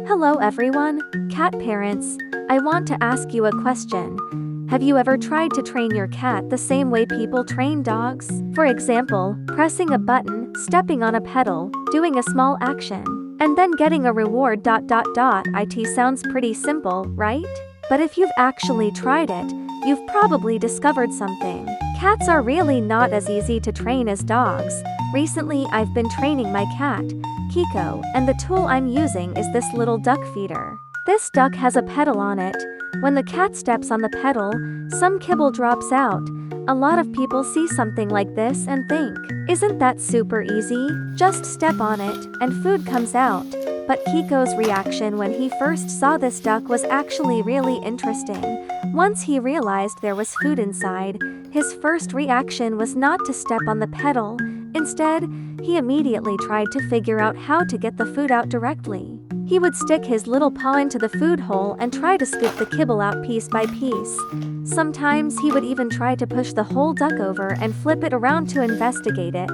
Hello everyone, cat parents. I want to ask you a question. Have you ever tried to train your cat the same way people train dogs? For example, pressing a button, stepping on a pedal, doing a small action, and then getting a reward. It sounds pretty simple, right? But if you've actually tried it, you've probably discovered something. Cats are really not as easy to train as dogs. Recently, I've been training my cat, Kiko, and the tool I'm using is this little duck feeder. This duck has a pedal on it. When the cat steps on the pedal, some kibble drops out. A lot of people see something like this and think, isn't that super easy? Just step on it, and food comes out. But Kiko's reaction when he first saw this duck was actually really interesting. Once he realized there was food inside, his first reaction was not to step on the pedal. Instead, he immediately tried to figure out how to get the food out directly. He would stick his little paw into the food hole and try to scoop the kibble out piece by piece. Sometimes he would even try to push the whole duck over and flip it around to investigate it,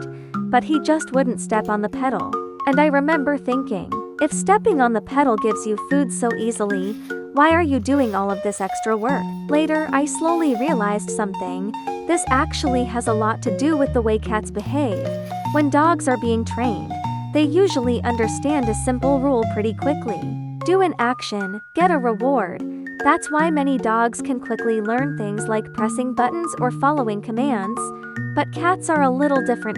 but he just wouldn't step on the pedal. And I remember thinking, if stepping on the pedal gives you food so easily, why are you doing all of this extra work? Later, I slowly realized something. This actually has a lot to do with the way cats behave. When dogs are being trained, they usually understand a simple rule pretty quickly. Do an action, get a reward. That's why many dogs can quickly learn things like pressing buttons or following commands. But cats are a little different.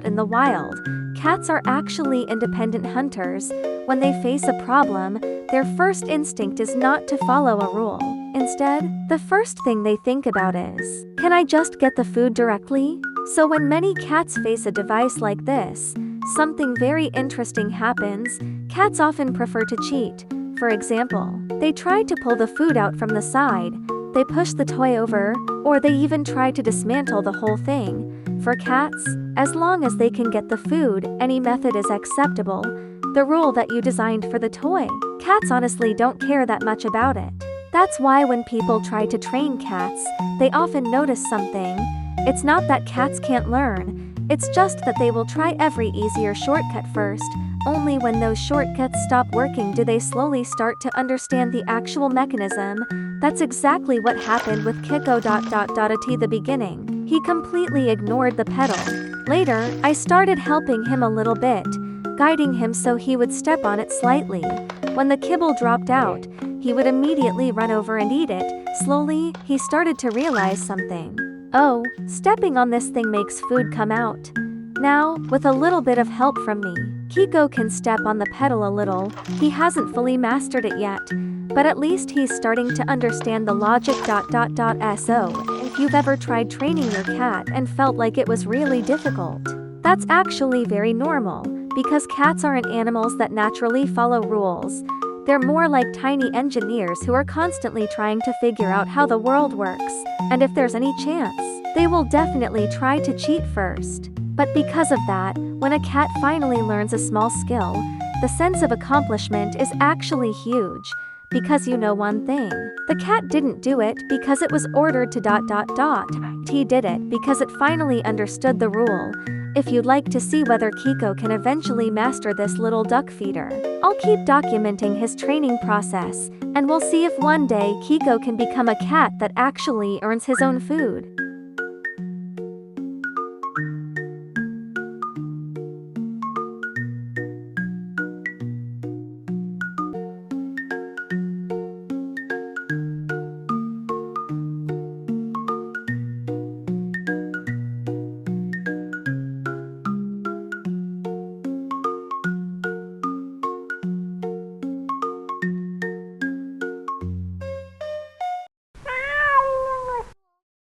In the wild, cats are actually independent hunters. When they face a problem, their first instinct is not to follow a rule. Instead, the first thing they think about is, can I just get the food directly? So when many cats face a device like this, something very interesting happens. Cats often prefer to cheat. For example, they try to pull the food out from the side, they push the toy over, or they even try to dismantle the whole thing. For cats, as long as they can get the food, any method is acceptable. The rule that you designed for the toy. Cats honestly don't care that much about it. That's why when people try to train cats, they often notice something. It's not that cats can't learn, it's just that they will try every easier shortcut first. Only when those shortcuts stop working do they slowly start to understand the actual mechanism. That's exactly what happened with Kiko. At the beginning, he completely ignored the pedal. Later, I started helping him a little bit, guiding him so he would step on it slightly. When the kibble dropped out, he would immediately run over and eat it. Slowly, he started to realize something. Oh, stepping on this thing makes food come out. Now, with a little bit of help from me, Kiko can step on the pedal a little. He hasn't fully mastered it yet, but at least he's starting to understand the logic. So, if you've ever tried training your cat and felt like it was really difficult, that's actually very normal, because cats aren't animals that naturally follow rules. They're more like tiny engineers who are constantly trying to figure out how the world works, and if there's any chance, they will definitely try to cheat first. But because of that, when a cat finally learns a small skill, the sense of accomplishment is actually huge. Because you know one thing, the cat didn't do it because it was ordered to. He did it because it finally understood the rule. If you'd like to see whether Kiko can eventually master this little duck feeder, I'll keep documenting his training process, and we'll see if one day Kiko can become a cat that actually earns his own food.